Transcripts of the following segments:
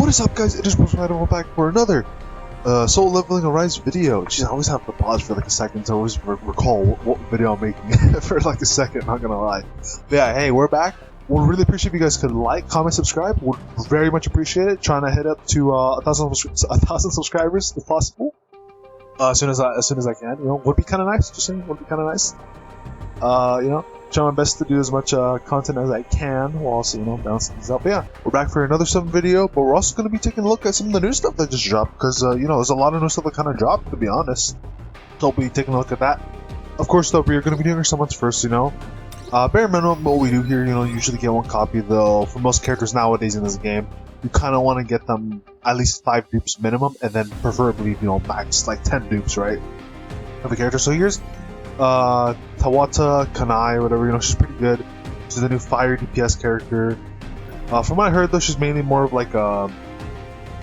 What is up, guys? It is Bruce, and we're back for another Soul Leveling Arise video. Jeez, I always have to pause for like a second to always recall what video I'm making for like a second, not gonna lie. But yeah, hey, we're back. We'd really appreciate if you guys could like, comment, subscribe. Would very much appreciate it. Trying to hit up to 1,000 subscribers if possible. As soon as I can. You know, would be kind of nice. Just saying, would be kind of nice. You know, try my best to do as much content as I can while also, you know, balancing things out. But yeah, we're back for another 7 video, but we're also going to be taking a look at some of the new stuff that just dropped, because, you know, there's a lot of new stuff that kind of dropped, to be honest. So we'll be taking a look at that. Of course, though, we're going to be doing our summons first, you know. Bare minimum, what we do here, you know, usually get 1 copy, though, for most characters nowadays in this game, you kind of want to get them at least 5 dupes minimum, and then preferably, you know, max, like 10 dupes, right, of the character. So here's Tawata, Kanae, whatever, you know, she's pretty good. She's a new fire DPS character. From what I heard, though, she's mainly more of like a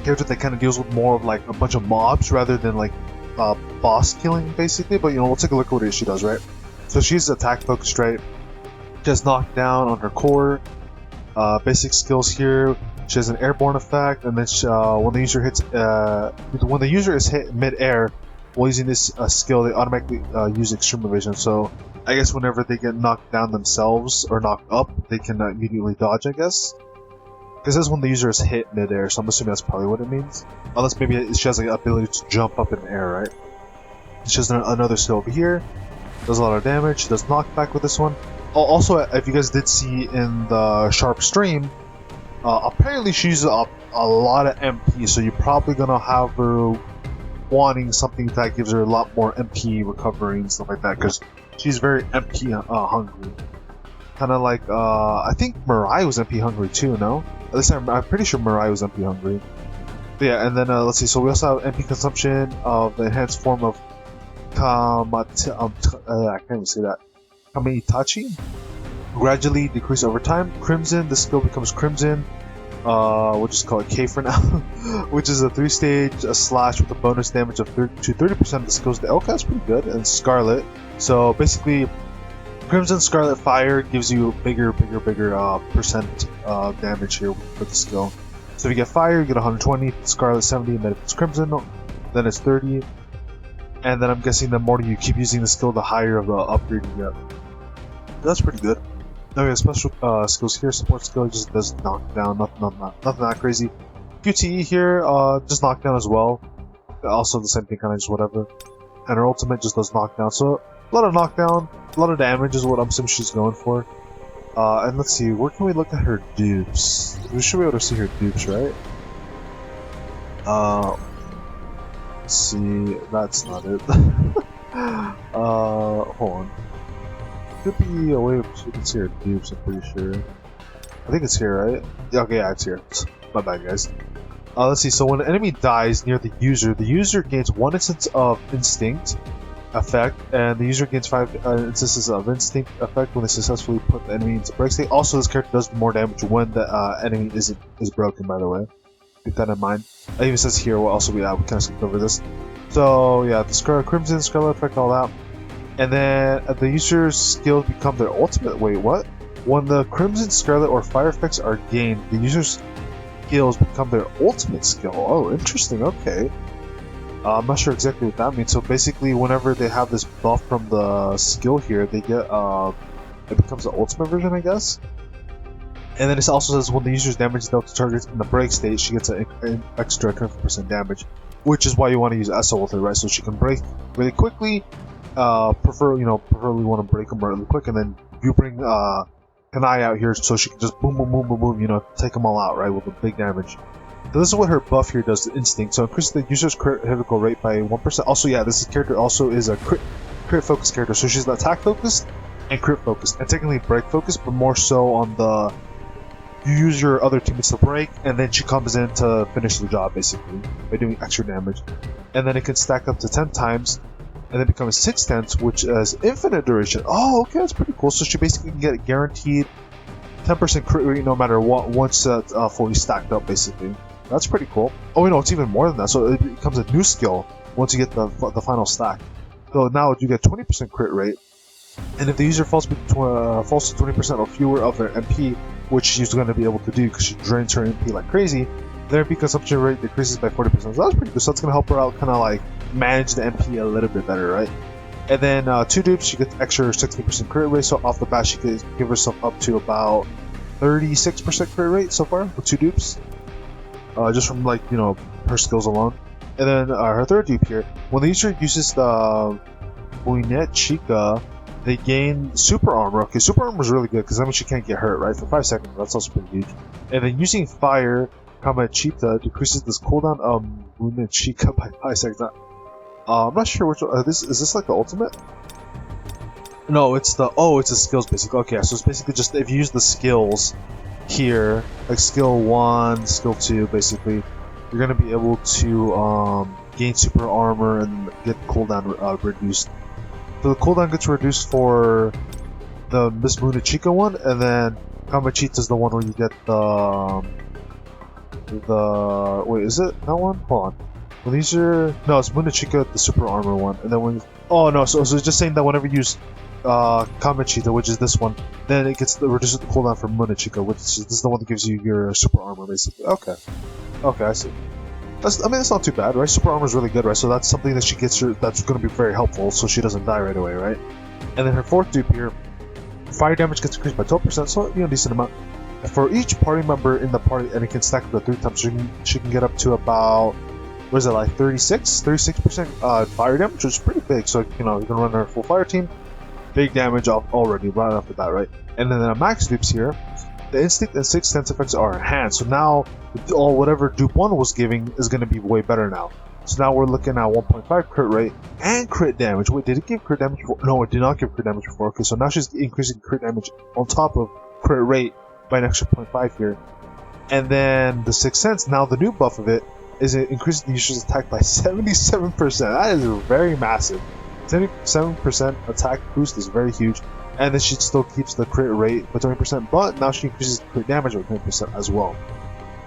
character that kind of deals with more of like a bunch of mobs rather than like boss killing, basically. But, you know, we'll take a look at what it is she does, right? So she's attack focused, right? She has knockdown on her core. Basic skills here. She has an airborne effect, and then she, when the user is hit mid-air, while using this skill, they automatically use extreme evasion. So I guess whenever they get knocked down themselves or knocked up, they can immediately dodge, I guess. Because that's when the user is hit mid-air, so I'm assuming that's probably what it means. Unless maybe she has like the ability to jump up in the air, right? She has another skill over here. Does a lot of damage. Does knockback with this one. Also, if you guys did see in the Sharp stream, apparently she uses a lot of MP, so you're probably gonna have her wanting something that gives her a lot more MP recovery and stuff like that, because she's very MP hungry. Kind of like, I think Mirai was MP hungry too, no? At least I'm pretty sure Mirai was MP hungry. But yeah, and then let's see, so we also have MP consumption of the enhanced form of I can't even say that. Kamaitachi. Gradually decrease over time. Crimson, this skill becomes Crimson. We'll just call it K for now, which is a 3-stage slash with a bonus damage of 30% of the skills. Okay, that's pretty good. And Scarlet. So basically, Crimson Scarlet Fire gives you bigger percent damage here with the skill. So if you get Fire, you get 120. Scarlet 70, and then if it's Crimson, then it's 30. And then I'm guessing the more you keep using the skill, the higher of the upgrade you get. That's pretty good. Okay, special skills here. Support skill just does knockdown, nothing that crazy. QTE here, just knockdown as well. Also the same thing, kind of just whatever. And her ultimate just does knockdown. So a lot of knockdown, a lot of damage is what I'm assuming she's going for. And let's see, where can we look at her dupes? We should be able to see her dupes, right? Let's see, that's not it. Hold on. Could be a way we can see her dupes, I'm pretty sure. I think it's here, right? Yeah, okay, yeah, it's here. My bad, guys. Let's see, so when an enemy dies near the user gains 1 instance of Instinct effect, and the user gains 5 instances of Instinct effect when they successfully put the enemy into break state. Also, this character does more damage when the enemy is broken, by the way. Keep that in mind. It even says here, well, also, yeah, we kind of skipped over this. So, yeah, the Crimson, Scarlet effect, all that. And then the user's skills become their ultimate. Wait, what? When the Crimson, Scarlet, or Fire effects are gained, the user's skills become their ultimate skill. Oh, interesting. Okay. I'm not sure exactly what that means. So basically, whenever they have this buff from the skill here, they get it becomes the ultimate version, I guess. And then it also says when the user's damage dealt to targets in the break state, she gets an extra 20% damage, which is why you want to use SO with her, right? So she can break really quickly. Preferably want to break them really quick, and then you bring Kanae out here so she can just boom, you know, take them all out, right, with a big damage. So this is what her buff here does to Instinct. So increase the user's critical rate by 1%. Also, yeah, this character also is a crit focused character, so she's attack focused and crit focused, and technically break focused, but more so on the you use your other teammates to break, and then she comes in to finish the job, basically, by doing extra damage. And then it can stack up to 10 times, and then become a 6/10, which is infinite duration. Oh, okay, that's pretty cool. So she basically can get a guaranteed 10% crit rate no matter what, once fully stacked up, basically. That's pretty cool. Oh, no, it's even more than that. So it becomes a new skill once you get the final stack. So now you get 20% crit rate, and if the user falls to 20% or fewer of their MP, which she's going to be able to do because she drains her MP like crazy, Their MP consumption rate decreases by 40%. So that's pretty good. So it's gonna help her out, kind of like manage the MP a little bit better, right? And then 2 dupes, she gets extra 60% crit rate. So off the bat, she could give herself up to about 36% crit rate so far with 2 dupes, just from like her skills alone. And then her 3rd dupe here, when the user uses the Buinet Chica, they gain super armor. Okay, super armor is really good because that means she can't get hurt, right? For 5 seconds, that's also pretty huge. And then using fire, Combat Cheetah decreases this cooldown of Buinet Chica by 5 seconds. I'm not sure which one. Is this like the ultimate? No, it's the it's a skills basically. Okay, so it's basically just if you use the skills here, like skill 1, skill 2, basically, you're gonna be able to gain super armor and get cooldown reduced. So the cooldown gets reduced for the Miss Buinet Chica one, and then Combat Cheetah is the one where you get the wait, is it that one? Hold on. When these are it's Buinet Chica, the super armor one, and then when so it's just saying that whenever you use Combat Cheetah, which is this one, then it gets reduces the cooldown for Buinet Chica, which is the one that gives you your super armor basically. Okay, I see. That's not too bad, right? Super armor is really good, right? So that's something that she gets that's going to be very helpful, so she doesn't die right away, right? And then her 4th dupe here, fire damage gets increased by 12%, so decent amount. For each party member in the party, and it can stack up to 3 times, she can get up to about, what is it, like 36% fire damage, which is pretty big. So you can run her full fire team, big damage already right off the bat, right? And then the max dupes here, the instinct and 6th sense effects are enhanced. So now, whatever dupe 1 was giving is going to be way better now. So now we're looking at 1.5 crit rate and crit damage. Wait, did it give crit damage before? No, it did not give crit damage before. Okay, so now she's increasing crit damage on top of crit rate by an extra 0.5 here. And then the 6th sense, now the new buff of it is it increases the user's attack by 77%. That is very massive. 77% attack boost is very huge. And then she still keeps the crit rate by 20%, but now she increases the crit damage by 20% as well.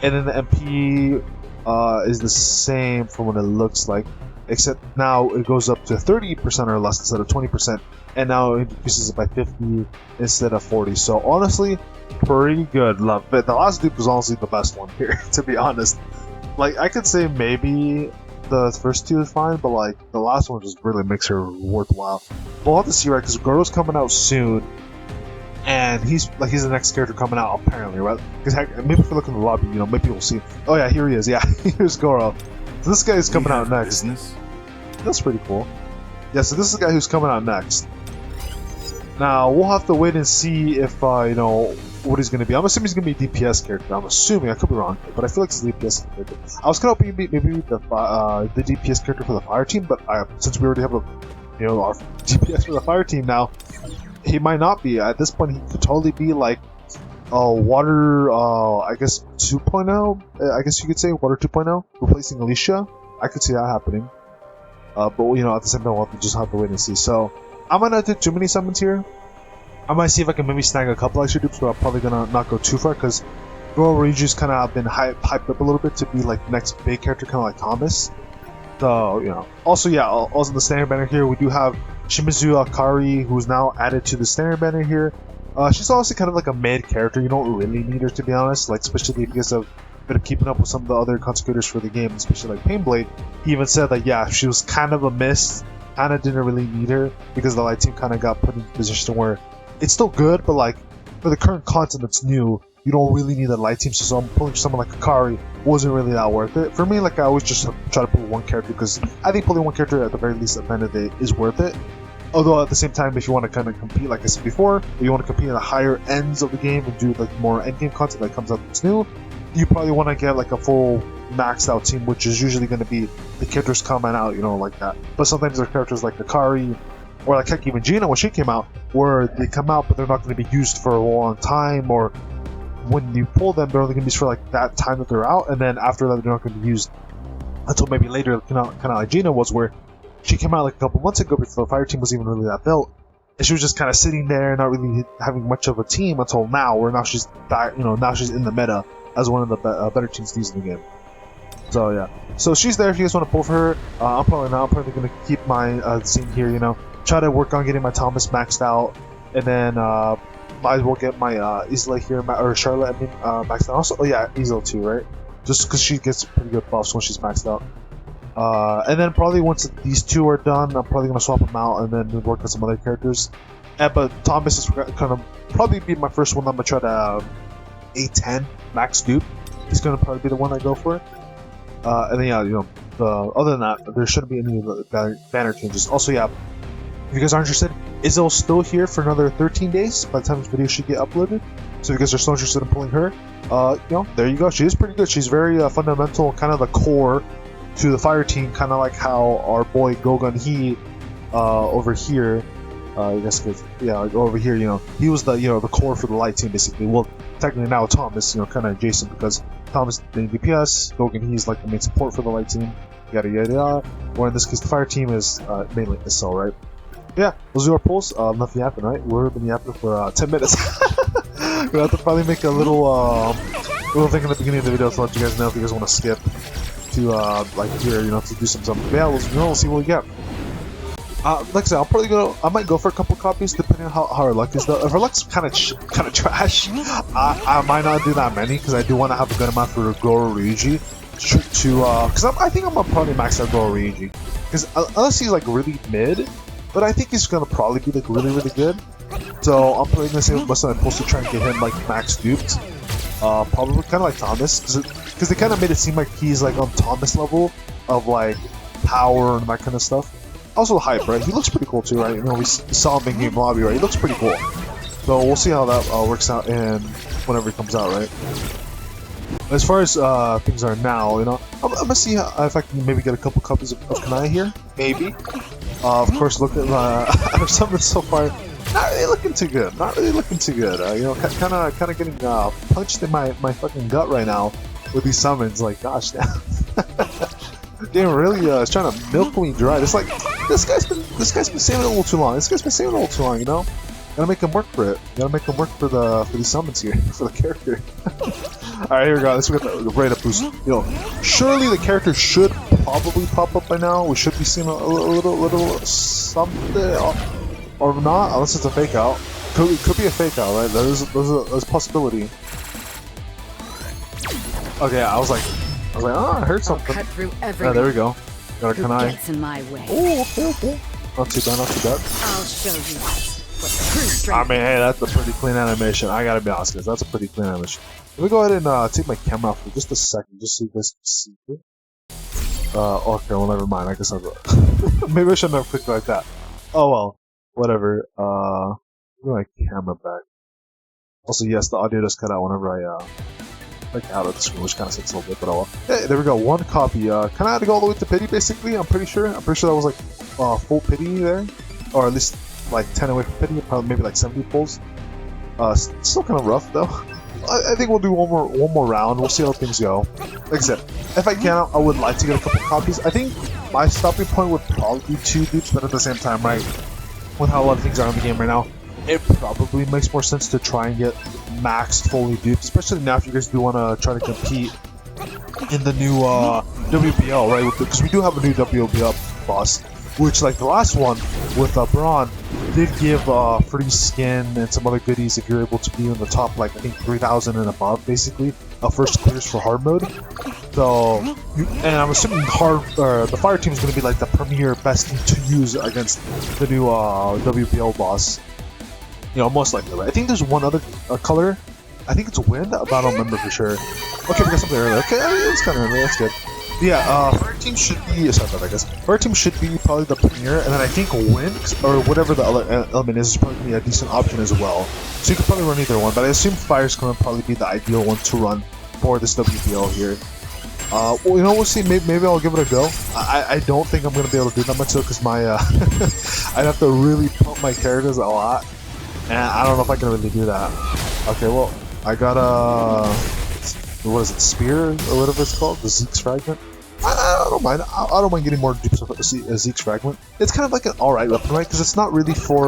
And then the MP is the same from what it looks like, except now it goes up to 30% or less instead of 20%, and now it increases it by 50 instead of 40. So honestly, pretty good. Love it. The last dupe was honestly the best one here, to be honest. Like, I could say maybe the first 2 is fine, but like the last one just really makes her worthwhile. But we'll have to see, right? Because Gordo's coming out soon, and he's the next character coming out apparently, right? Because maybe if we look in the lobby, maybe we'll see. Oh yeah, here he is. Yeah, here's Goro. So this guy is coming out next. Business? That's pretty cool. Yeah, so this is the guy who's coming out next. Now we'll have to wait and see if what he's going to be. I'm assuming he's going to be a DPS character. I'm assuming. I could be wrong, but I feel like he's a DPS character. I was kind of hoping maybe the DPS character for the fire team, but since we already have our DPS for the fire team now, he might not be. At this point, he could totally be like Water, I guess 2.0. I guess you could say Water 2.0, replacing Alicia. I could see that happening. But at the same time, we'll just have to wait and see. So I might not do too many summons here. I might see if I can maybe snag a couple extra dupes, but I'm probably gonna not go too far because Goro Ryuju's kind of been hyped up a little bit to be like the next big character, kind of like Thomas. So Also, also in the standard banner here, we do have Shimizu Akari, who's now added to the standard banner here. She's also kind of like a mid character. You don't really need her, to be honest. Like, especially because of a bit of keeping up with some of the other consecrators for the game, especially like Painblade. He even said that she was kind of a miss. Kind of didn't really need her because the light team kind of got put in a position where it's still good, but like for the current content that's new, you don't really need a light team. So I'm pulling someone like Akari wasn't really that worth it for me. Like, I always just try to pull one character because I think pulling one character at the very least at the end of the day is worth it. Although at the same time, if you want to kind of compete, like I said before, if you want to compete in the higher ends of the game and do like more endgame content that comes out that's new, you probably want to get like a full maxed out team, which is usually going to be the characters coming out, like that. But sometimes there are characters like Akari, or like heck, even Gina when she came out, where they come out but they're not going to be used for a long time, or when you pull them, they're only going to be used for like that time that they're out, and then after that they're not going to be used until maybe later, kind of like Gina was, where she came out like a couple months ago before the fire team was even really that built, and she was just kind of sitting there, not really having much of a team until now, where now she's back, now she's in the meta as one of the better teams to use in the game. So yeah, so she's there if you guys want to pull for her. I'm probably going to keep my scene here, try to work on getting my Thomas maxed out, and then might as well get my Isla here, or Charlotte, maxed out. Also, Isla too, right? just because she gets pretty good buffs when she's maxed out. And then probably once these two are done, I'm probably gonna swap them out and then work on some other characters. But Thomas is gonna probably be my first one. I'm gonna try to A10 max dupe. He's gonna probably be the one I go for. And then yeah, you know, other than that, there shouldn't be any banner changes. Also, yeah, if you guys are interested, Izzo's still here for another 13 days by the time this video should get uploaded. So if you guys are still interested in pulling her, you know, there you go. She is pretty good. She's very fundamental, kind of the core to the fire team, kind of like how our boy Gogun he over here, I guess, yeah, over here, you know, he was the, you know, the core for the light team basically. Well, technically now Thomas, you know, kind of adjacent because Thomas the DPS, Gogun he's like the main support for the light team, yada yada yada. Or in this case, the fire team is mainly SL, right? Yeah, those are our pulls. Nothing happened, right? We've been yapping for 10 minutes. We'll have to probably make a little thing in the beginning of the video to let you guys know if you guys want to skip to like here, you know, to do some stuff. Yeah, we'll see what we get. Like I said, I might go for a couple copies depending on how our luck is. Though, if our luck's kind of trash, I might not do that many because I do want to have a good amount for Goro Ryuji because I think I'm gonna probably max out Goro Ryuji because unless he's like really mid, but I think he's gonna probably be like really good. So I'm probably gonna say most of my pulls to try and get him like max duped. Probably kind of like Thomas because they kind of made it seem like he's like on Thomas level of like power and that kind of stuff. Also the hype, right? He looks pretty cool too, right? You know, we saw him in game lobby, right? He looks pretty cool. So we'll see how that works out and whenever he comes out, right? As far as things are now, you know, I'm gonna see if I can maybe get a couple copies of Kanae here, maybe. Of course, look at our summons so far. Not really looking too good. Not really looking too good. You know, kind of getting punched in my fucking gut right now with these summons. Like, gosh, damn. Damn, really is trying to milk me dry. It's like this guy's been saving it a little too long. This guy's been saving it a little too long. You know, gotta make him work for it. Gotta make him work for these summons here for the character. All right, here we go. Let's get the rate up boost. You know, surely the character should probably pop up by now. We should be seeing a little something. Or not, unless it's a fake out. Could be a fake out, right? There's a possibility. Okay, I was like, oh, I heard something. Cut through Yeah, there we go. Got a Kanae. gets in my way. Oh, okay. Not too bad, not too bad. I'll show you what true strength. I mean, hey, that's a pretty clean animation. I gotta be honest, guys. That's a pretty clean animation. Let me go ahead and take my camera off for just a second, just so you guys can see it. Okay, well, never mind. I guess I'll go. Maybe I shouldn't have clicked like that. Oh well. Whatever, give my camera back. Also, yes, the audio does cut out whenever I, like out of the screen, which kind of sucks a little bit, but oh well. Hey, there we go, one copy. Kind of had to go all the way to pity, basically, I'm pretty sure. That was like, full pity there. Or at least, like, 10 away from pity, probably maybe like 70 pulls. Still kind of rough, though. I think we'll do one more round, we'll see how things go. Like I said, if I can, I would like to get a couple copies. I think my stopping point would probably be 2 dupes, but at the same time, right? With how a lot of things are in the game right now, it probably makes more sense to try and get maxed fully duped, especially now if you guys do want to try to compete in the new WBL, right? Because we do have a new WBL boss, which, like the last one with Braun, did give free skin and some other goodies if you're able to be in the top, like I think 3,000 and above, basically, first clears for hard mode. So, and I'm assuming the fire team is going to be like the premier best team to use against the new WBL boss. You know, most likely, right? I think there's one other color. I think it's wind, but I don't remember for sure. Okay, we got something earlier. Okay, it's kind of early. That's good. Yeah, fire team should be. Sorry about that, guys. Fire team should be probably the premier, and then I think wind or whatever the other element is probably gonna be a decent option as well. So you could probably run either one, but I assume fire's going to probably be the ideal one to run for this WBL here. Well, you know, we'll see. Maybe I'll give it a go. I don't think I'm going to be able to do that much though, because my I'd have to really pump my characters a lot, and I don't know if I can really do that. Okay, well, I got what is it, spear or whatever it's called, the Zeke's fragment. I don't mind. I don't mind getting more dupes of a Zeke's fragment. It's kind of like an alright weapon, right? Because it's not really for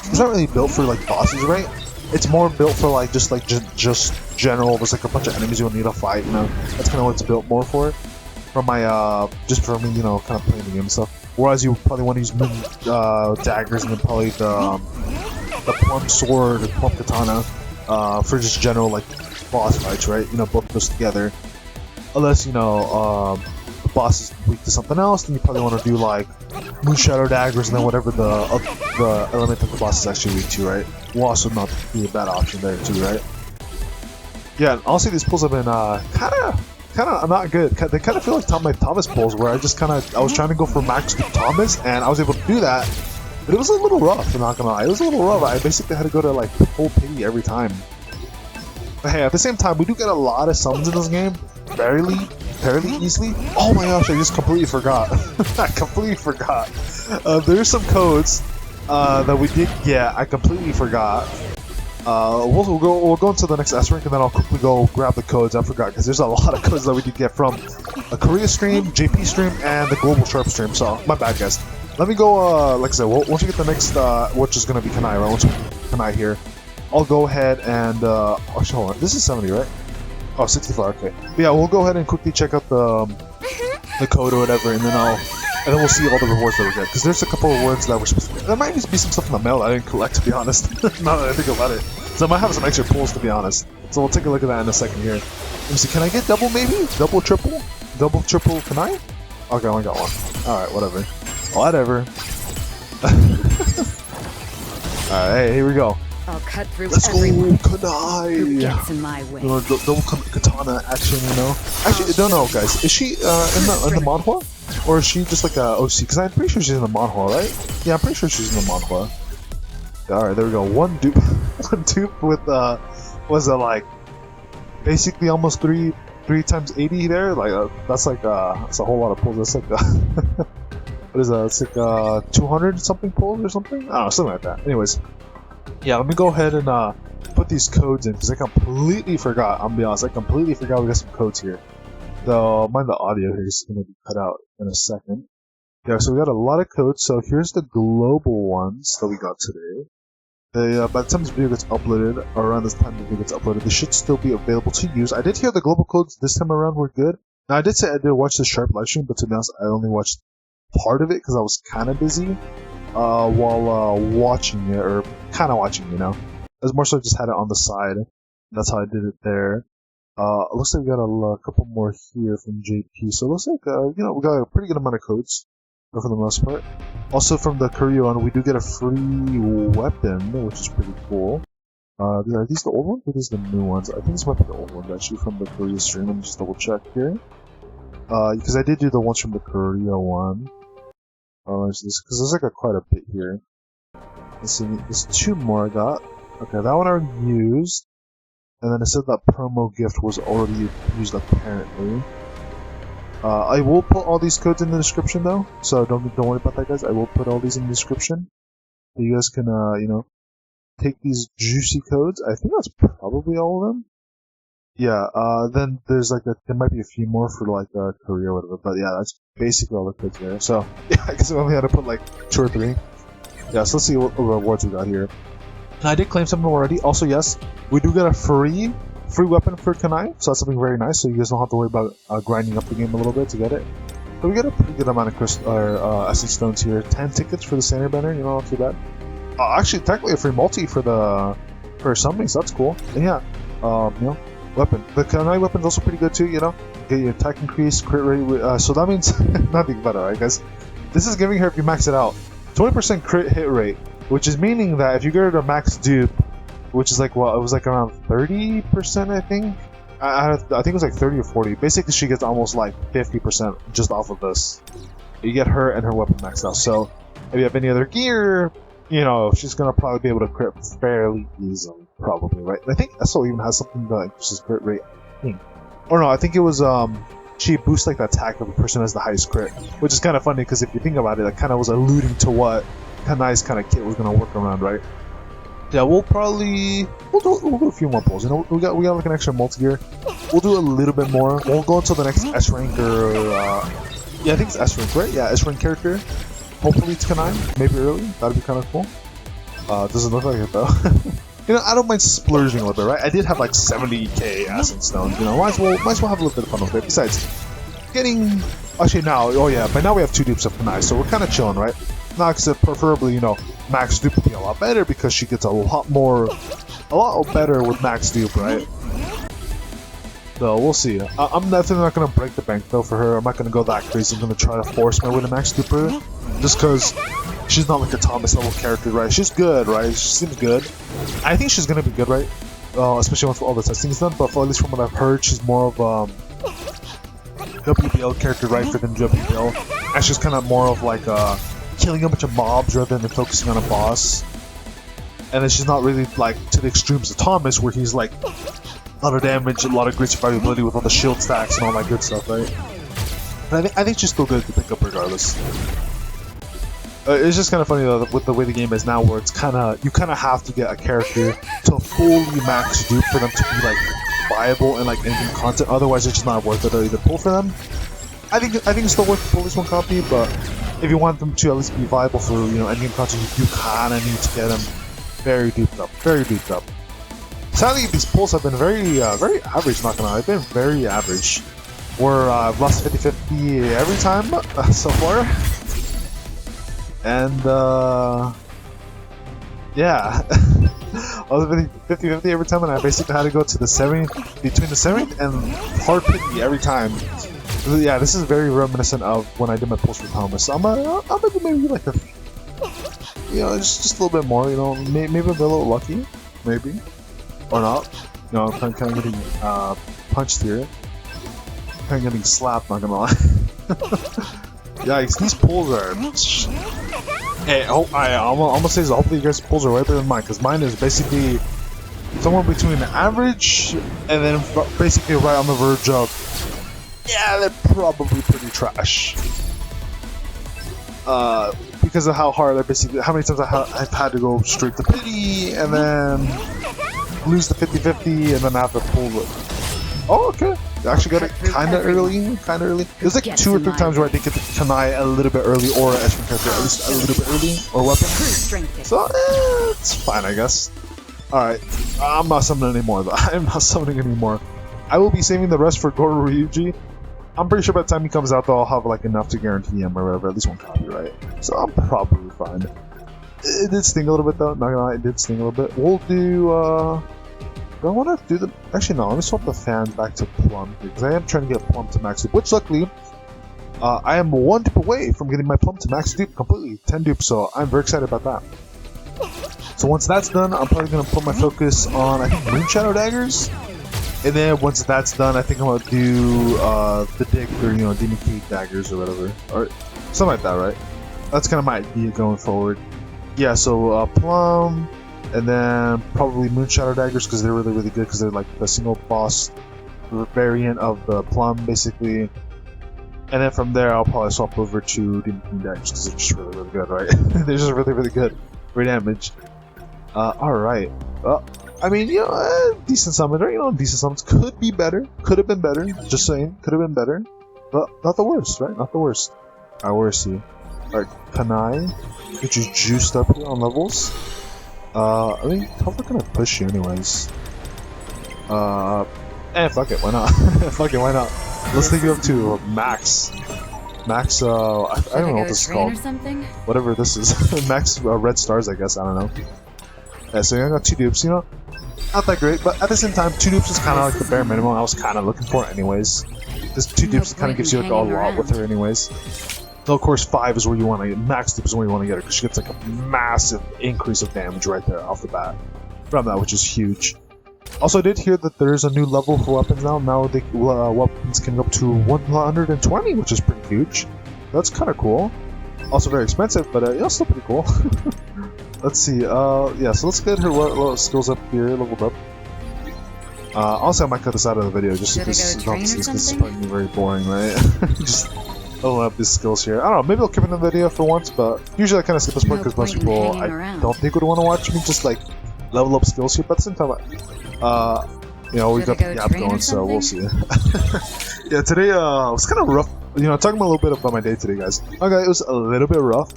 it's not really built for like bosses, right? It's more built for like just general. There's like a bunch of enemies you'll need to fight. You know, that's kind of what it's built more for. From my just for me, you know, kind of playing the game and stuff. Whereas you probably want to use daggers and then probably the plum sword, the plum katana, for just general like boss fights, right? You know, both those together. unless you know the boss is weak to something else, then you probably want to do like Moon Shadow daggers and then whatever the element that the boss is actually weak to, right? Will also not be a bad option there too, right? Yeah, and honestly, these pulls have been kind of not good. They kind of feel like my Thomas pulls, where I was trying to go for max Thomas, and I was able to do that, but it was a little rough. I'm not gonna lie, it was a little rough. I basically had to go to like full pity every time. But hey, at the same time, we do get a lot of summons in this game, fairly easily. Oh my gosh, I just completely forgot. I completely forgot. There's some codes that we did get. I completely forgot. We'll go into the next S rank, and then I'll quickly go grab the codes. I forgot because there's a lot of codes that we did get from a Korea stream, JP stream, and the Global Sharp stream. So my bad, guys. Let me go. Like I said, once we get the next, which is gonna be Kanae, right? Once we get Kanae here, I'll go ahead and actually, hold on. This is 70, right? Oh, 64. Okay. But yeah, we'll go ahead and quickly check out the code or whatever, and then we'll see all the rewards that we get. Because there's a couple of rewards that we're supposed to. There might be some stuff in the mail that I didn't collect, to be honest. Now that I think about it, so I might have some extra pulls, to be honest. So we'll take a look at that in a second here. Let me see. Can I get double? Maybe double, triple, Can I? Okay, I only got one. All right, whatever. Whatever. All right, hey, here we go. I'll cut through Let's everyone go, who Kanae! gets in my way. Double katana action, you know? Actually, I don't know, guys. Is she in the manhwa? Or is she just like a OC? Because I'm pretty sure she's in the manhwa, right? Yeah, I'm pretty sure she's in the manhwa. Alright, there we go. One dupe with, was it like, basically almost 3 times 80 there? Like, that's like, that's a whole lot of pulls. That's like, what is that? It's like, 200 something pulls or something? I don't know, something like that. Anyways. Yeah, let me go ahead and put these codes in, because I completely forgot. I'm gonna be honest, I completely forgot we got some codes here. Though, mind the audio here is gonna be cut out in a second. Yeah, so we got a lot of codes. So here's the global ones that we got today. They, by the time this video gets uploaded, or around this time the video gets uploaded, they should still be available to use. I did hear the global codes this time around were good. Now, I did say I did watch the Sharp livestream, but to be honest, I only watched part of it because I was kind of busy. While watching it, or kind of watching, you know. I was more so just had it on the side. That's how I did it there. It looks like we got a couple more here from JP. So it looks like, you know, we got a pretty good amount of codes for the most part. Also from the Korea one, we do get a free weapon, which is pretty cool. Are these the old ones or are these the new ones? I think this might be the old ones actually from the Korea stream. Let me just double check here. Because I did do the ones from the Korea one. Because there's like quite a bit here. Let's see, there's 2 more I got. Okay, that one I already used. And then it said that promo gift was already used apparently. I will put all these codes in the description though, so don't worry about that, guys. I will put all these in the description. So you guys can, you know, take these juicy codes. I think that's probably all of them. Yeah, then there's like there might be a few more for like Korea or whatever, but yeah, that's basically all the codes there. So yeah, I guess I only had to put like 2 or 3. Yeah, so let's see what rewards we got here. I did claim some already. Also, yes, we do get a free weapon for Kanae, so that's something very nice. So you guys don't have to worry about grinding up the game a little bit to get it. So we get a pretty good amount of essence stones here. 10 tickets for the standard banner, you know, not too bad. Actually, technically a free multi for summoning, so that's cool. And yeah, you know. Weapon. The Kanae weapon is also pretty good too, you know? Get your attack increase, crit rate, so that means nothing better, right guys? This is giving her, if you max it out, 20% crit hit rate, which is meaning that if you get her to max dupe, which is like, well, it was like around 30%, I think? I think it was like 30 or 40. Basically, she gets almost like 50% just off of this. You get her and her weapon maxed out, so if you have any other gear, you know, she's gonna probably be able to crit fairly easily. Probably, right? I think SO even has something that increases crit rate. Or no, I think it was, she boosts like the attack of a person has the highest crit. Which is kind of funny, because if you think about it, that kind of was alluding to what Kanae's kind of kit was going to work around, right? Yeah, we'll do a few more pulls. You know, we got like an extra multi-gear. We'll do a little bit more. We'll go until the next S rank or, yeah, I think it's S rank, right? Yeah, S rank character. Hopefully it's Kanae, maybe early. That'd be kind of cool. Doesn't look like it though. You know, I don't mind splurging a little bit, right? I did have like 70k Ascent Stones, you know, might as well have a little bit of fun with it. Besides, getting... Actually now, oh yeah, but now we have 2 dupes of Kanae, so we're kind of chilling, right? Now, except preferably, you know, max dupe would be a lot better because she gets a lot better with max dupe, right? So we'll see. I'm definitely not gonna break the bank though for her. I'm not gonna go that crazy. I'm gonna try to force my way to max dupe her, just because she's not like a Thomas level character, right? She's good, right? She seems good. I think she's gonna be good, right? Especially once all the testing's done. But at least from what I've heard, she's more of WBL character, right? For than WBL, and she's kind of more of like killing a bunch of mobs rather than focusing on a boss. And then she's not really like to the extremes of Thomas, where he's like a lot of damage, a lot of great survivability with all the shield stacks and all that good stuff, right? But I think she's still good to pick up regardless. It's just kind of funny though with the way the game is now, where it's you kind of have to get a character to fully max dupe for them to be like viable and like in-game content. Otherwise, it's just not worth it to either pull for them. I think it's still worth to pull this one copy, but if you want them to at least be viable for end-game content, you kind of need to get them very duped up, very duped up. Sadly, these pulls have been very average, not gonna lie. They've been very average. I've lost 50-50 every time so far. And, yeah. I was 50-50 every time, and I basically had to go to the 7th, between the 7th and hard 50 every time. Yeah, this is very reminiscent of when I did my pulls for Thomas. I'm gonna do maybe like a, just a little bit more, maybe a little lucky, maybe. Or not. I'm kind of getting punched here. Kind of getting slapped, not gonna lie. Yikes, these pulls are... Hey, I'm gonna say this, hopefully you guys' pulls are way better than mine, because mine is basically somewhere between the average and then basically right on the verge of... Yeah, they're probably pretty trash. Because of how hard how many times I've had to go straight to pity, and then lose the 50-50, and then have to pull it. Oh, okay. I actually got it kind of early. It was like 2 or 3 times where I did get the Kanae a little bit early, or an Eshman character at least a little bit early, or weapon. So, it's fine, I guess. Alright, I'm not summoning anymore, though. I'm not summoning anymore. I will be saving the rest for Goro Ryuji. I'm pretty sure by the time he comes out, though, I'll have like enough to guarantee him or whatever, at least one copy, right? So I'm probably fine. It did sting a little bit, though. Not gonna lie, it did sting a little bit. We'll do, do I want to do the... Actually, no, let me swap the fan back to Plum, because I am trying to get Plum to max dupe, which luckily, I am 1 dupe away from getting my Plum to max dupe completely, 10 dupes, so I'm very excited about that. So once that's done, I'm probably going to put my focus on, I think, Moonshadow Daggers, and then once that's done, I think I'm going to do the Dick, or, Demon Key Daggers or whatever, or something like that, right? That's kind of my idea going forward. Yeah, so Plum... And then probably Moonshadow Daggers, because they're really, really good, because they're like the single boss variant of the Plum, basically. And then from there, I'll probably swap over to Demon King Daggers, because they're just really, really good, right? They're just really, really good for damage. Alright. Well, I mean, decent summons, right? Decent summons could be better. Could have been better. Just saying, could have been better. But not the worst, right? Not the worst. Alright, where is he? Alright, Kanae. Get you juiced up here on levels. I mean, probably gonna push you anyways. Fuck it, why not? Fuck it, why not? Let's take you up to Max. Max, I don't know what this is called. Whatever this is. Max Red Stars, I guess, I don't know. Yeah, so I got 2 dupes, not that great, but at the same time, 2 dupes is kind of like the bare minimum I was kind of looking for anyways. This 2 dupes kind of gives you like a lot with her anyways. So of course 5 is where you want to get, max dupe is where you want to get her, because she gets like a massive increase of damage right there off the bat from that, which is huge. Also, I did hear that there's a new level for weapons now. Now the weapons can go up to 120, which is pretty huge. That's kind of cool. Also very expensive, but still pretty cool. Let's see. Yeah, so let's get her skills up here, leveled up. Also, I might cut this out of the video just because this is probably very boring, right? Just level up these skills here. I don't know, maybe I'll keep it in the video for once, but usually I kind of skip this part because most people I don't think would want to watch me just like level up skills here, but at the same time, we've got the gap going, so we'll see. Yeah, today it was kind of rough. Talking a little bit about my day today, guys. Okay, it was a little bit rough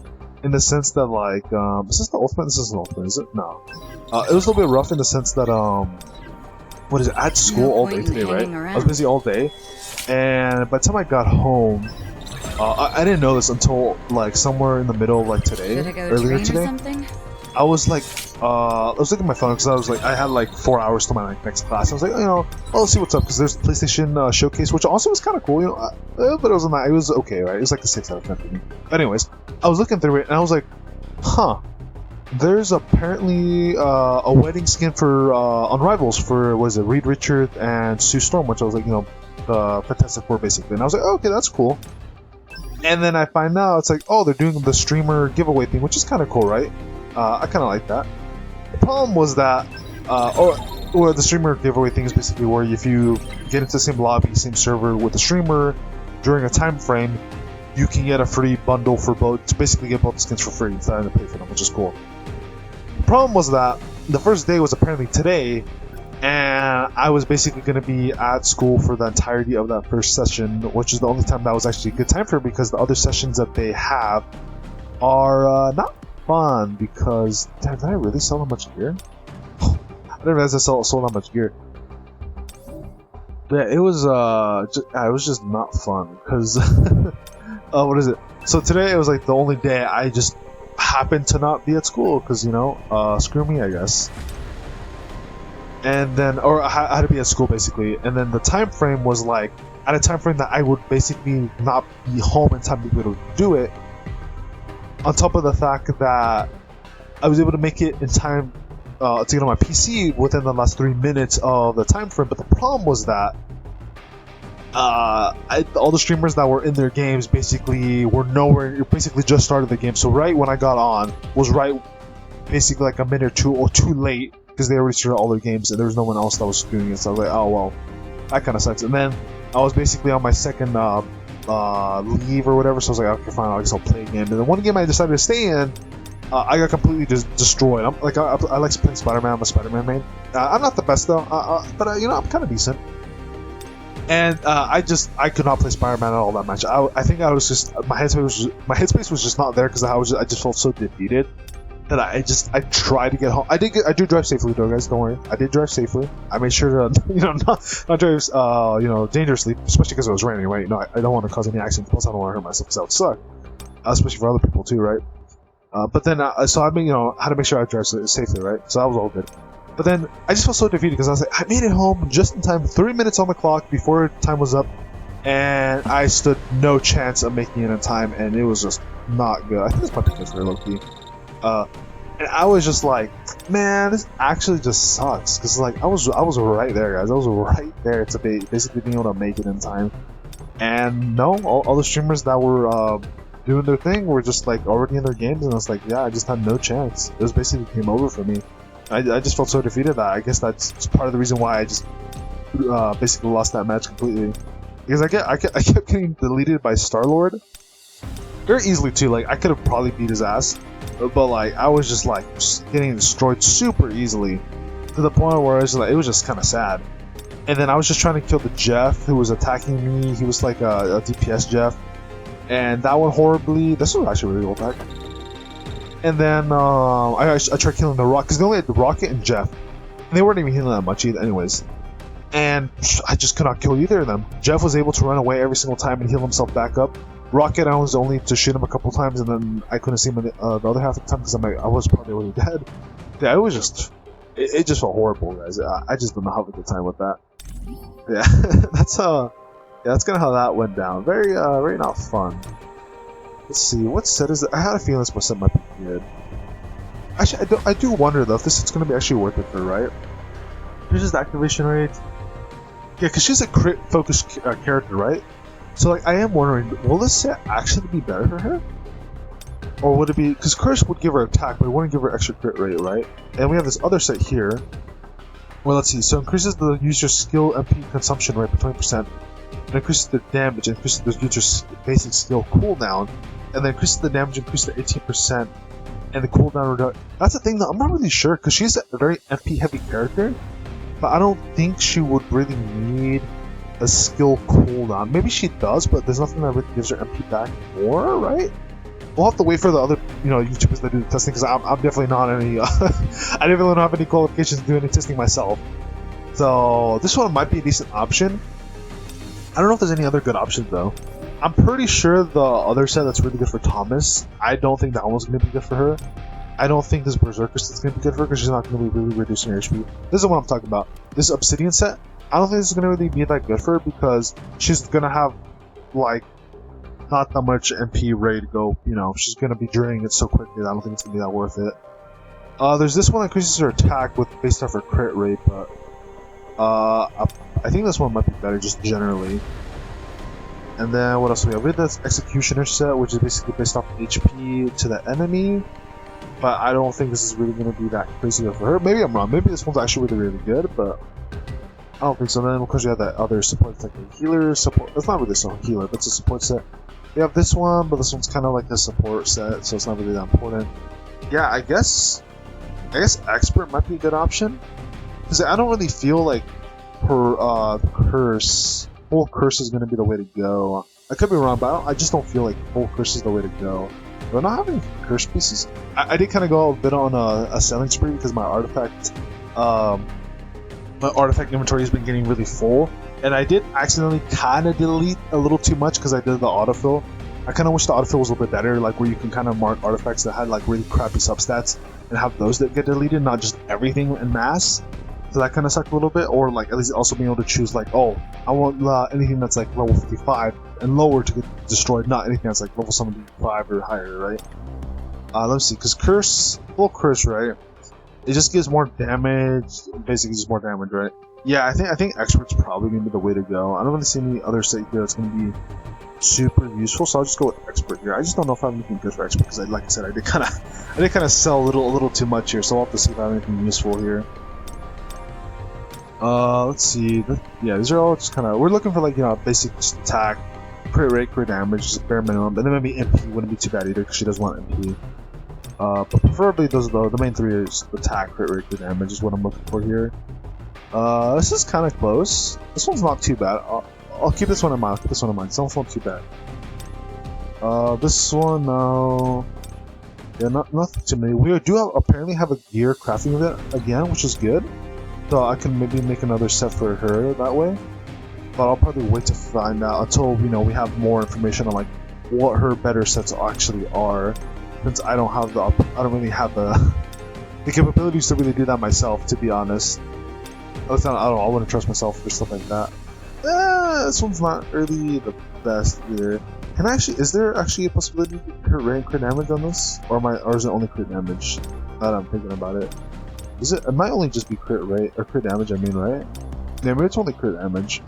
in the sense that like, is this the ultimate? This isn't the ultimate, is it? No. It was a little bit rough in the sense that what is it? I had school all day today, right? I was busy all day, and by the time I got home, I didn't know this until like somewhere in the middle of like today, earlier today. I was like, I was looking at my phone because I was like, I had like 4 hours to my like, next class. I was like, let's see what's up because there's the PlayStation showcase, which also was kind of cool, but it was okay, right? It was like a 6 out of 10 for me. Anyways, I was looking through it and I was like, huh. There's apparently a wedding skin for on Rivals for Reed Richard and Sue Storm, which I was like, the Fantastic Four basically, and I was like, oh, okay, that's cool. And then I find out it's like, oh, they're doing the streamer giveaway thing, which is kind of cool, right? I kind of like that. The problem was that, or the streamer giveaway thing is basically where if you get into the same lobby, same server with the streamer during a time frame, you can get a free bundle for both. To basically get both skins for free instead of having to pay for them, which is cool. The problem was that the first day was apparently today, and I was basically going to be at school for the entirety of that first session, which is the only time that was actually a good time for me because the other sessions that they have are not fun because damn, did I really sell that much gear? I didn't realize I sold that much gear. Yeah, it was just not fun because what is it? So today it was like the only day I just happened to not be at school because screw me, I guess. And then, or I had to be at school basically, and then the time frame was like at a time frame that I would basically not be home in time to be able to do it. On top of the fact that I was able to make it in time to get on my PC within the last 3 minutes of the time frame, but the problem was that all the streamers that were in their games basically were nowhere. Basically, just started the game. So right when I got on was right, basically like a minute or two late because they already started all their games and there was no one else that was doing it. So I was like, oh well, that kind of sucks. And then I was basically on my second leave or whatever. So I was like, okay, fine, I guess I'll play a game. And then one game I decided to stay in, I got completely destroyed. I like playing Spider-Man. I'm a Spider-Man main. I'm not the best though, but I'm kind of decent. And I could not play Spider-Man at all that much. I think I was just my headspace was just not there because I just felt so defeated that I tried to get home. I do drive safely though, guys. Don't worry. I did drive safely. I made sure to not drive dangerously, especially because it was raining, right? I don't want to cause any accidents. Plus, I don't want to hurt myself because that would suck, especially for other people too, right? But then so I mean had to make sure I drive safely, right? So that was all good. But then I just felt so defeated because I was like, I made it home just in time, 3 minutes on the clock before time was up, and I stood no chance of making it in time, and it was just not good. I think this might be just very low key. And I was just like, man, this actually just sucks because like I was right there, guys. I was right there to basically being able to make it in time, and no, all the streamers that were doing their thing were just like already in their games, and I was like, yeah, I just had no chance. It was basically game over for me. I just felt so defeated that I guess that's part of the reason why I just basically lost that match completely. Because I kept getting deleted by Star-Lord very easily too. Like I could have probably beat his ass, but like I was just like getting destroyed super easily to the point where it was just kind of sad. And then I was just trying to kill the Jeff who was attacking me. He was like a DPS Jeff, and that went horribly. This was actually really old back. And then I tried killing the Rock because they only had the Rocket and Jeff, and they weren't even healing that much either, anyways. And I just could not kill either of them. Jeff was able to run away every single time and heal himself back up. Rocket, I was only to shoot him a couple times, and then I couldn't see him the other half of the time because I was probably already dead. Yeah, it was just it just felt horrible, guys. I just don't know how to have a good time with that. Yeah, that's kind of how that went down. Very not fun. Let's see, what set is it? I had a feeling this set might be good. Actually, I do wonder though if this is going to be actually worth it for her, right? Here's just activation rate. Yeah, because she's a crit focused character, right? So like, I am wondering, will this set actually be better for her? Or would it be, because Curse would give her attack, but it wouldn't give her extra crit rate, right? And we have this other set here. Well, let's see, so increases the user's skill MP consumption rate by 20%. And increases the damage, increases the user's basic skill cooldown, and then increases the damage increase to 18%, and the cooldown reduction. That's the thing though, I'm not really sure, because she's a very MP heavy character, but I don't think she would really need a skill cooldown. Maybe she does, but there's nothing that really gives her MP back more, right? We'll have to wait for the other, YouTubers that do the testing, because I'm definitely not any, I definitely don't have any qualifications to do any testing myself. So this one might be a decent option. I don't know if there's any other good options though. I'm pretty sure the other set that's really good for Thomas, I don't think that one's going to be good for her. I don't think this Berserker set's going to be good for her because she's not going to be really reducing her HP. This is what I'm talking about. This Obsidian set, I don't think this is going to really be that good for her because she's going to have, like, not that much MP ready to go. You know, she's going to be draining it so quickly that I don't think it's going to be that worth it. There's this one that increases her attack with based off her crit rate, but I think this one might be better just generally. And then what else do we have? We have this Executioner set, which is basically based off HP to the enemy. But I don't think this is really going to be that crazy for her. Maybe I'm wrong. Maybe this one's actually really, really good, but I don't think so. Then, of course, you have that other support, it's like a healer support. It's not really a healer, but it's a support set. We have this one, but this one's kind of like a support set, so it's not really that important. Yeah, I guess Expert might be a good option. Because I don't really feel like her full curse is going to be the way to go. I could be wrong, but I just don't feel like full curse is the way to go. We're not having curse pieces. I did kind of go a bit on a selling spree because my artifact inventory has been getting really full, and I did accidentally kind of delete a little too much because I did the autofill. I kind of wish the autofill was a little bit better, like where you can kind of mark artifacts that had like really crappy substats and have those that get deleted, not just everything en masse. So that kind of sucked a little bit, or like at least also being able to choose like, oh, I want anything that's like level 55 and lower to get destroyed, not anything that's like level 75 or higher, right? Let's see, because curse, full curse, right? It just gives more damage, basically just more damage, right? Yeah, I think expert's probably gonna be the way to go. I don't really see any other set here that's gonna be super useful, so I'll just go with expert here. I just don't know if I have anything good for expert because, like I said, I did kind of sell a little too much here, so I'll have to see if I have anything useful here. Let's see. Yeah, these are all just kind of. We're looking for like basic just attack, crit rate, crit damage, just bare minimum, and then maybe MP wouldn't be too bad either because she does want MP. But preferably those are the main three is attack, crit rate, crit damage is what I'm looking for here. This is kind of close. This one's not too bad. I'll keep this one in mind. This one's not too bad. This one, no. Yeah, nothing too many. We do apparently have a gear crafting event again, which is good. So I can maybe make another set for her that way. But I'll probably wait to find out until we have more information on like what her better sets actually are. Since I don't really have the capabilities to really do that myself, to be honest. I don't know. I wouldn't trust myself for stuff like that. This one's not really the best either. Is there actually a possibility to get crit damage on this, or is it only crit damage? Now that I'm thinking about it. It might only just be crit rate, or crit damage, I mean, right? Yeah, maybe it's only crit damage.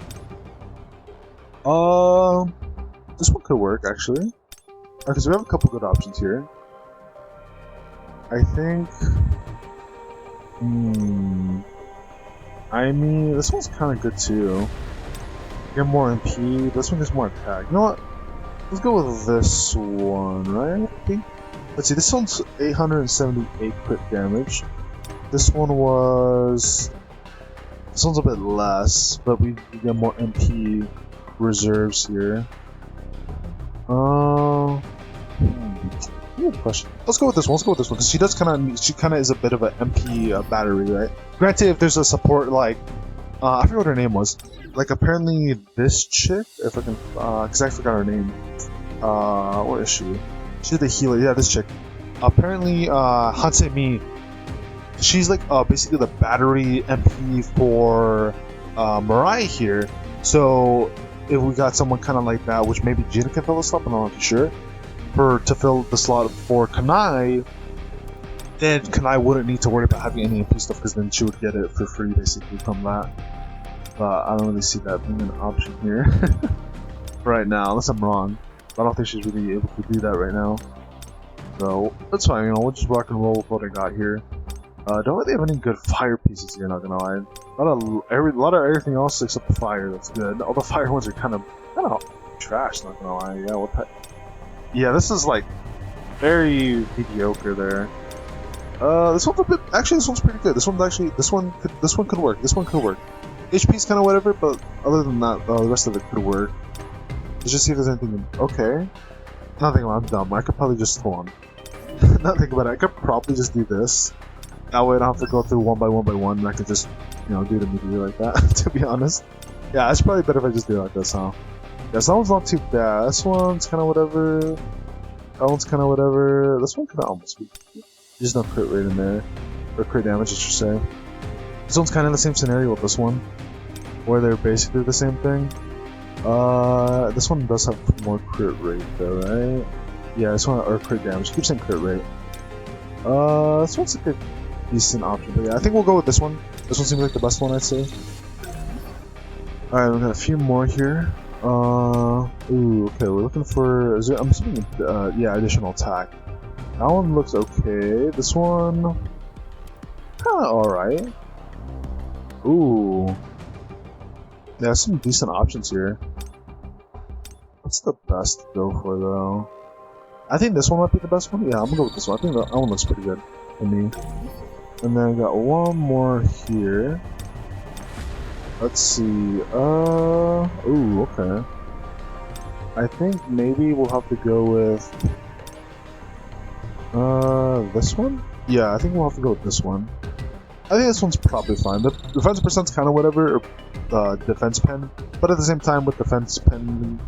This one could work, actually. Because we have a couple good options here. I think... I mean, this one's kind of good, too. Get more MP, this one gets more attack. You know what? Let's go with this one, right? I think. Let's see, this one's 878 crit damage. This one's a bit less, but we get more MP reserves here. Good question. Let's go with this one. Because she kind of is a bit of an MP battery, right? Granted, if there's a support like, I forget what her name was. Like apparently this chick, if I can, because I forgot her name. What is she? She's the healer. Yeah, this chick. Apparently, Hansemi. She's like basically the battery MP for Mirai here. So if we got someone kind of like that, which maybe Gina can fill the slot, but I'm not sure, to fill the slot for Kanae, then Kanae wouldn't need to worry about having any MP stuff because then she would get it for free basically from that. But I don't really see that being an option here right now, unless I'm wrong. I don't think she's really able to do that right now. So that's fine. We'll just rock and roll with what I got here. Don't really have any good fire pieces here, not gonna lie. A lot of everything else except the fire that's good. All the fire ones are kind of trash, not gonna lie. Yeah, this is like very mediocre there. This one's a bit. Actually, this one's pretty good. This one could work. This one could work. HP's kind of whatever, but other than that, the rest of it could work. Let's just see if there's anything. Okay. Nothing. I'm dumb. I could probably just hold on. Nothing about it. I could probably just do this. That way I don't have to go through one by one, and I could just, do it immediately like that, to be honest. Yeah, it's probably better if I just do it like this, huh? Yeah, so that one's not too bad. This one's kind of whatever. That one's kind of whatever. This one could almost be. There's no crit rate in there. Or crit damage, I should say. This one's kind of the same scenario with this one, where they're basically the same thing. This one does have more crit rate though, right? Yeah, this one, or crit damage. Keep saying crit rate. This one's like a decent option, but yeah, I think we'll go with this one. This one seems like the best one, I'd say. Alright, we got a few more here. Ooh, okay, we're looking for, I'm assuming, yeah, additional attack. That one looks okay. This one, kinda alright. Ooh. Yeah, some decent options here. What's the best to go for, though? I think this one might be the best one. Yeah, I'm gonna go with this one. I think that one looks pretty good for me. And then I got one more here. Let's see. Ooh, okay. I think maybe we'll have to go with this one? Yeah, I think we'll have to go with this one. I think this one's probably fine. The defense percent's kind of whatever, or defense pen, but at the same time, with defense pen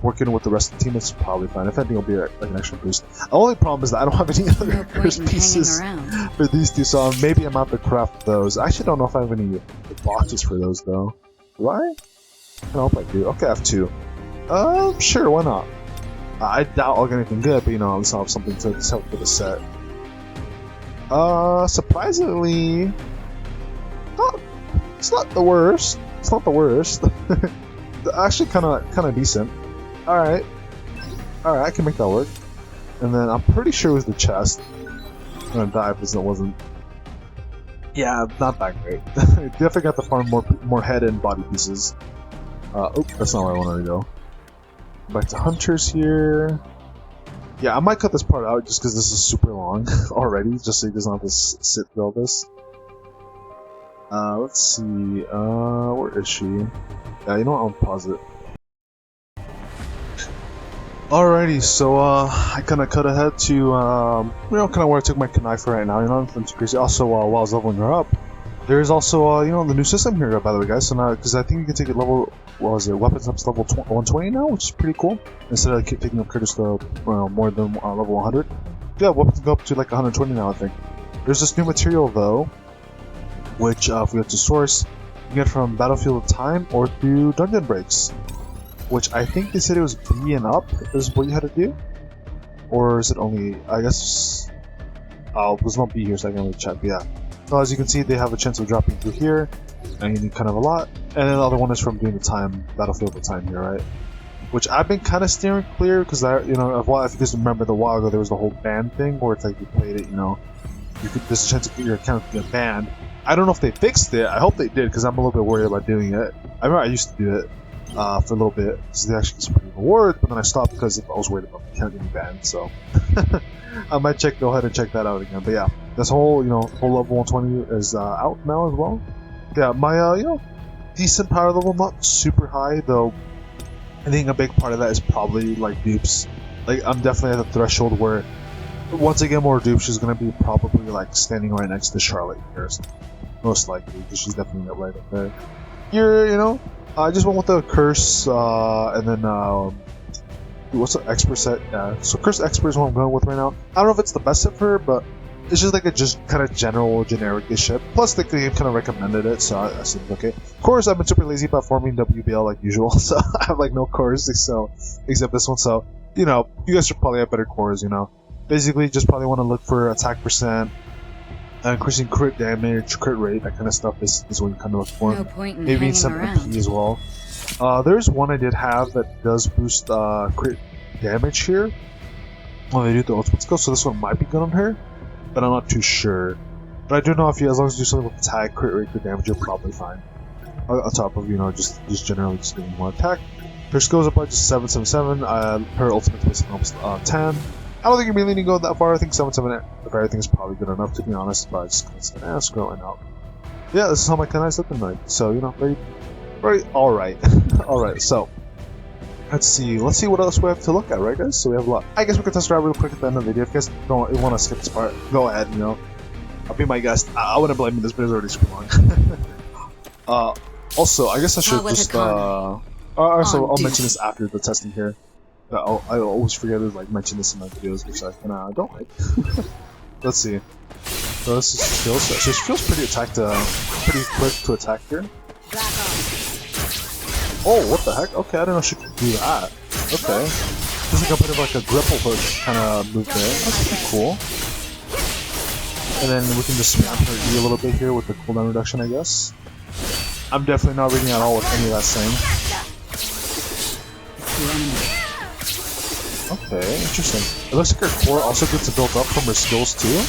working with the rest of the team, it's probably fine. If anything, it'll be like an extra boost. The only problem is that I don't have any other curse pieces for these two, so maybe I'm out to craft those. I actually don't know if I have any boxes for those though. Do I? I hope I do. Okay, I have 2. Sure, why not? I doubt I'll get anything good, but you know, at least I'll have something to help with the set. Surprisingly, it's not the worst. It's not the worst. Actually, kind of decent. All right, I can make that work. And then I'm pretty sure it was the chest. I'm gonna die because it wasn't. Yeah, not that great. Definitely got to farm more head and body pieces. Oh, that's not where I wanted to go. Back to hunters here. Yeah, I might cut this part out just because this is super long already, just so he doesn't have to sit through all this. Let's see. Where is she? Yeah, you know what? I'll pause it. Alrighty, so I kind of cut ahead to you know, kind of where I took my Kanae for right now. You know, nothing too crazy. Also, while I was leveling her up, there is also you know, the new system here, by the way, guys. So now, because I think you can take it level, what was it, weapons up to level 120 now, which is pretty cool. Instead of taking up critters to more than level 100. Yeah, weapons go up to like 120 now, I think. There's this new material though, which if we go to source, you get from Battlefield of Time or through dungeon breaks. Which I think they said it was B and up is what you had to do, or is it only? I guess there's no B here, so I can really check. But yeah. So as you can see, they have a chance of dropping through here, and you need kind of a lot. And then the other one is from doing the time Battlefield of Time here, right? Which I've been kind of steering clear because you know, if you guys remember the while ago, there was the whole ban thing where it's like you played it, you know, there's a chance to get your account to get banned. I don't know if they fixed it. I hope they did because I'm a little bit worried about doing it. I remember I used to do it. For a little bit, so they actually get some pretty rewards, but then I stopped because I was worried about the account getting banned, so I might go ahead and check that out again. But yeah, this whole, you know, whole level 120 is out now as well. Yeah, my, you know, decent power level, not super high, though I think a big part of that is probably, like, dupes. Like, I'm definitely at the threshold where, once I get more dupes, she's gonna be probably, like, standing right next to Charlotte here, so most likely, because she's definitely right up there. You know, I just went with the curse, and then, what's the expert set? Yeah, so curse expert is what I'm going with right now. I don't know if it's the best set for her, but it's just like a kind of general, generic-ish shit. Plus, the game kind of recommended it, so I said, okay. Of course, I've been super lazy about farming WBL like usual, so I have like no cores, so except this one. So, you know, you guys should probably have better cores, you know. Basically, just probably want to look for attack percent, increasing crit damage, crit rate, that kind of stuff is what you kind of look for. No point in maybe some MP as well. There's one I did have that does boost crit damage here when they do the ultimate skill, so this one might be good on her, but I'm not too sure. But I do know if you, as long as you do something with attack, crit rate, crit damage, you're probably fine. On top of, you know, just generally just doing more attack. Her skills are probably just 777. Her ultimate is almost 10. I don't think you really need to go that far. I think 778 if everything is probably good enough, to be honest, but I just kind of said, scrolling out. Yeah, this is how my Kanae set tonight. So, you know, very alright. Alright, so let's see what else we have to look at, right guys? So we have a lot. I guess we can test drive real quick at the end of the video. If you guys don't want to skip this part, go ahead, you know. I'll be my guest. I wouldn't blame you, this video is already super long. Also, I guess I should just also I'll mention this after the testing here. I always forget to like mention this in my videos, which I don't like. let's see. So this is skills. So she feels pretty pretty quick to attack here. Oh, what the heck? Okay, I didn't know she could do that. Okay. This is like a bit of like a grapple hook kind of move there. That's pretty cool. And then we can just spam her E a little bit here with the cooldown reduction, I guess. I'm definitely not reading at all what any of that's saying. Okay, interesting. It looks like her core also gets built up from her skills too.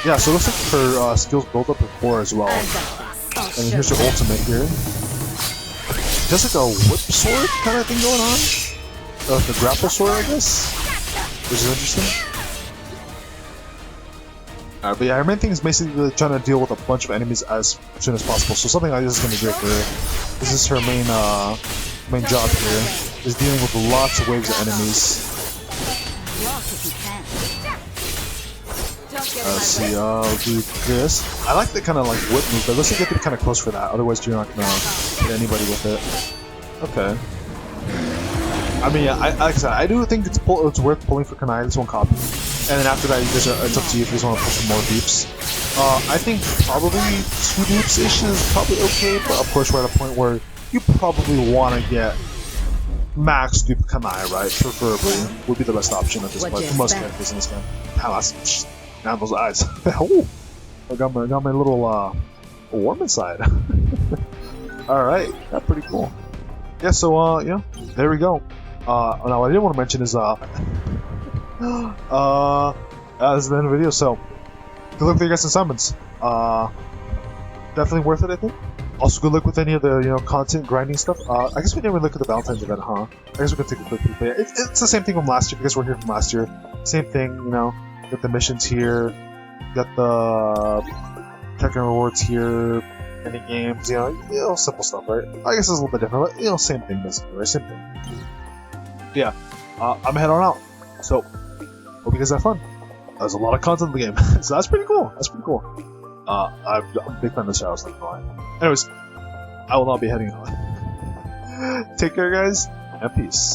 Yeah, so it looks like her skills build up her core as well. And here's her ultimate here. Just like a whip sword kind of thing going on. Like a grapple sword, I guess. Which is interesting. Alright, but yeah, her main thing is basically trying to deal with a bunch of enemies as soon as possible. So something like this is going to be great for her. This is her main job here, is dealing with lots of waves of enemies. Let's see, I'll do this. I like the kind of like whip move, but let's get to be kind of close for that, otherwise you're not going to hit anybody with it. Okay. I mean, yeah, like I said, I do think it's worth pulling for Kanae, this one copy. And then after that, it's up to you if you just want to pull some more dupes. I think probably 2 dupes-ish is probably okay, but of course we're at a point where you probably want to get max dupe Kanae, right? Preferably would be the best option at this point for most characters in this game. Now those eyes. Oh, I got my little warm inside. Alright, that's pretty cool. Yeah, so yeah, there we go. Now what I didn't want to mention is this is the end of the video, so good luck with your guys' assignments. Definitely worth it, I think. Also, good luck with any of the content grinding stuff. I guess we didn't really look at the Valentine's event, huh? I guess we can take a quick peek. But yeah, it's the same thing from last year because we're here from last year. Same thing, Got the missions here, got the check-in rewards here, mini games, simple stuff, right? I guess it's a little bit different, but same thing basically, right? Same thing. But yeah, I'm gonna head on out. So, hope you guys have fun. There's a lot of content in the game, so that's pretty cool. That's pretty cool. I'm a big fan of the Shadows like mine. Anyways, I will not be heading on. Take care, guys, and peace.